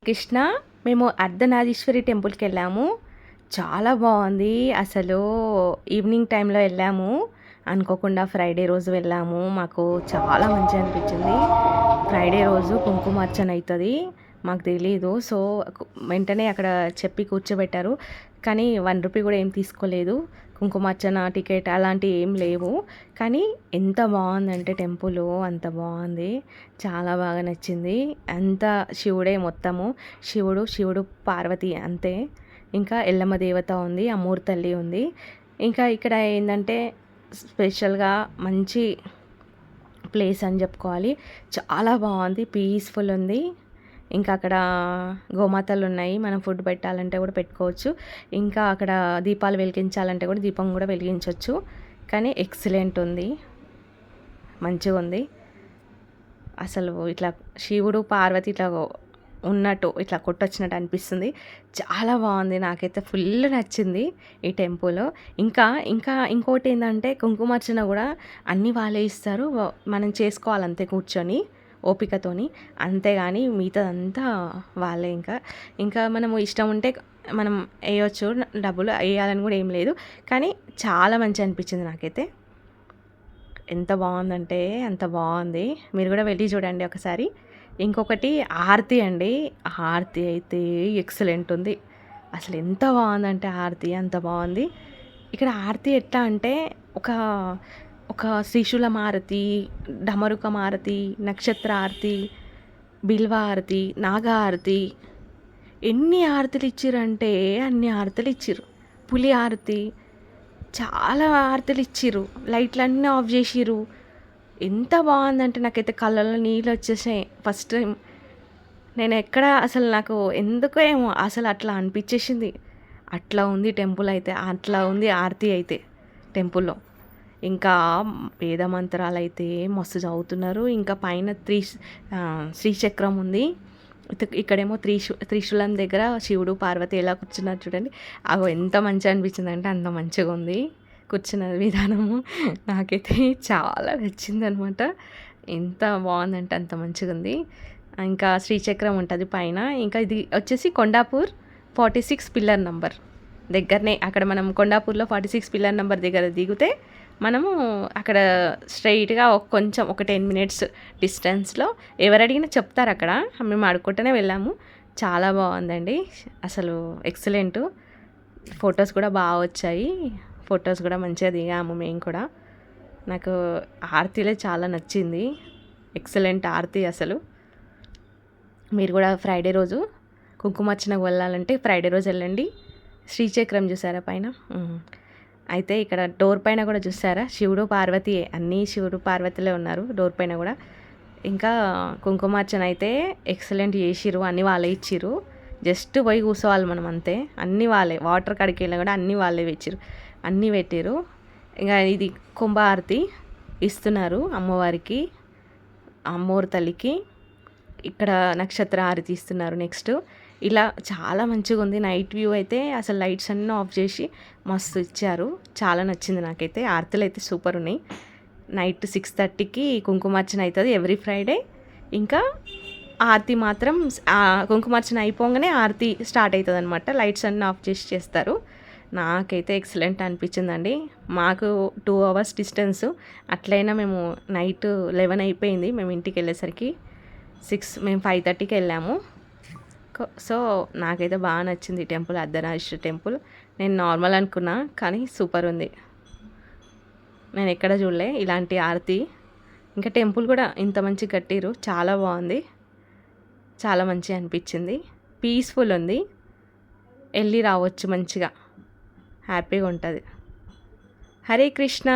కృష్ణ మేము అర్ధనారీశ్వరి టెంపుల్కి వెళ్ళాము. చాలా బాగుంది. అసలు ఈవినింగ్ టైంలో వెళ్ళాము. అనుకోకుండా ఫ్రైడే రోజు వెళ్ళాము. మాకు చాలా మంచిగా అనిపించింది. ఫ్రైడే రోజు కుంకుమార్చన అవుతుంది, మాకు తెలీదు. సో వెంటనే అక్కడ చెప్పి కూర్చోబెట్టారు. కానీ ₹1 కూడా ఏం తీసుకోలేదు. కుంకుమార్చన టికెట్ అలాంటివి ఏం లేవు. కానీ ఎంత బాగుందంటే టెంపుల్ అంత బాగుంది. చాలా బాగా నచ్చింది. అంత శివుడే మొత్తము. శివుడు పార్వతి అంతే. ఇంకా ఎల్లమ్మ దేవత ఉంది, అమ్మూరు తల్లి ఉంది. ఇంకా ఇక్కడ ఏంటంటే స్పెషల్గా మంచి ప్లేస్ అని చెప్పుకోవాలి. చాలా బాగుంది, పీస్ఫుల్ ఉంది. ఇంకా అక్కడ గోమాతలు ఉన్నాయి, మనం ఫుడ్ పెట్టాలంటే కూడా పెట్టుకోవచ్చు. ఇంకా అక్కడ దీపాలు వెలిగించాలంటే కూడా దీపం కూడా వెలిగించవచ్చు. కానీ ఎక్సలెంట్ ఉంది, మంచిగా ఉంది. అసలు ఇట్లా శివుడు పార్వతి ఇట్లా ఉన్నట్టు ఇట్లా కొట్టొచ్చినట్టు అనిపిస్తుంది. చాలా బాగుంది, నాకైతే ఫుల్ నచ్చింది ఈ టెంపుల్. ఇంకా ఇంకా ఇంకోటి ఏంటంటే కుంకుమార్చన కూడా అన్నీ వాళ్ళే ఇస్తారు, మనం చేసుకోవాలంతే కూర్చొని ఓపికతోని. అంతేగాని మిగతాదంతా వాళ్ళే. ఇంకా మనము ఇష్టం ఉంటే మనం వేయచ్చు, డబ్బులు వేయాలని కూడా ఏం లేదు. కానీ చాలా మంచిగా అనిపించింది నాకైతే. ఎంత బాగుందంటే అంత బాగుంది. మీరు కూడా వెళ్ళి చూడండి ఒకసారి. ఇంకొకటి ఆరతి అండి. ఆరతి అయితే ఎక్సలెంట్ ఉంది. అసలు ఎంత బాగుందంటే ఆరతి అంత బాగుంది. ఇక్కడ ఆరతి ఎట్లా అంటే ఒక ఒక శ్రీశూలం ఆరతి, డమరుకం ఆరతి, నక్షత్ర ఆరతి, బిల్వ ఆరతి, నాగ ఆరతి, ఎన్ని ఆరతులు ఇచ్చిరంటే అన్ని ఆరతులు ఇచ్చిర్రు. పులి ఆరతి, చాలా ఆరతులు ఇచ్చిర్రు. లైట్లన్నీ ఆఫ్ చేసిర్రు. ఎంత బాగుందంటే నాకైతే కళ్ళల్లో నీళ్ళు వచ్చేసాయి. ఫస్ట్ టైం నేను ఎక్కడ అసలు నాకు ఎందుకో ఏమో అసలు అట్లా అనిపించేసింది. అట్లా ఉంది టెంపుల్ అయితే, అట్లా ఉంది ఆరతి అయితే టెంపుల్లో. ఇంకా వేద మంత్రాలు అయితే మస్తు చదువుతున్నారు. ఇంకా పైన శ్రీచక్రం ఉంది. ఇక్కడేమో త్రిశూలం దగ్గర శివుడు పార్వతి ఎలా కూర్చున్నారు చూడండి. అగో ఎంత మంచిగా అనిపించింది అంటే అంత మంచిగా ఉంది కూర్చున్న విధానము. నాకైతే చాలా నచ్చింది అనమాట. ఎంత బాగుందంటే అంత మంచిగా ఉంది. ఇంకా శ్రీచక్రం ఉంటుంది పైన. ఇంకా ఇది వచ్చేసి కొండాపూర్ 46 పిల్లర్ నంబర్ దగ్గరనే. అక్కడ మనం కొండాపూర్లో 46 పిల్లర్ నెంబర్ దగ్గర దిగితే మనము అక్కడ స్ట్రైట్గా కొంచెం ఒక 10 మినిట్స్ డిస్టెన్స్లో ఎవరు అడిగినా చెప్తారు అక్కడ. మేము అడుక్కుంటూనే వెళ్ళాము. చాలా బాగుందండి, అసలు ఎక్సలెంట్. ఫొటోస్ కూడా బాగా వచ్చాయి. ఫొటోస్ కూడా మంచిగా దిగాము మేము కూడా. నాకు ఆరతిలో చాలా నచ్చింది. ఎక్సలెంట్ ఆరతి అసలు. మీరు కూడా ఫ్రైడే రోజు కుంకుమార్చనకు వెళ్ళాలంటే ఫ్రైడే రోజు వెళ్ళండి. శ్రీచక్రం చూసారా పైన? అయితే ఇక్కడ డోర్ పైన కూడా చూసారా, శివుడు పార్వతి, అన్నీ శివుడు పార్వతిలే ఉన్నారు డోర్ పైన కూడా. ఇంకా కుంకుమార్చన అయితే ఎక్సలెంట్ చేసిర్రు. అన్నీ వాళ్ళే ఇచ్చిర్రు. జస్ట్ పోయి కూర్చోవాలి మనం అంతే. అన్నీ వాళ్ళే. వాటర్ కాడికి వెళ్ళినా కూడా అన్నీ వాళ్ళే ఇచ్చిర్రు, అన్నీ పెట్టిర్రు. ఇంకా ఇది కుంభ ఆరతి ఇస్తున్నారు అమ్మవారికి, అమ్మోరు తల్లికి. ఇక్కడ నక్షత్ర ఆరతి ఇస్తున్నారు నెక్స్ట్. ఇలా చాలా మంచిగా ఉంది. నైట్ వ్యూ అయితే అసలు లైట్స్ అన్నీ ఆఫ్ చేసి మస్తు ఇచ్చారు. చాలా నచ్చింది నాకైతే. ఆరతులు అయితే సూపర్ ఉన్నాయి. నైట్ 6:30కి కుంకుమార్చన అవుతుంది ఎవ్రీ ఫ్రైడే. ఇంకా ఆరతి మాత్రం కుంకుమార్చన అయిపోగానే ఆరతి స్టార్ట్ అవుతుంది అనమాట. లైట్స్ అన్నీ ఆఫ్ చేసి చేస్తారు. నాకైతే ఎక్సలెంట్ అనిపించిందండి. మాకు 2 అవర్స్ డిస్టెన్స్. అట్లయినా మేము నైట్ 11 అయిపోయింది మేము ఇంటికి వెళ్ళేసరికి. మేము 5:30కి వెళ్ళాము. సో నాకైతే బాగా నచ్చింది టెంపుల్, అర్ధనారీశ్వరి టెంపుల్. నేను నార్మల్ అనుకున్నా కానీ సూపర్ ఉంది. నేను ఎక్కడ చూడలే ఇలాంటి ఆరతి. ఇంకా టెంపుల్ కూడా ఇంత మంచి కట్టిరు, చాలా బాగుంది. చాలా మంచిగా అనిపించింది. పీస్ఫుల్ ఉంది. వెళ్ళి రావచ్చు మంచిగా, హ్యాపీగా ఉంటుంది. హరే కృష్ణ.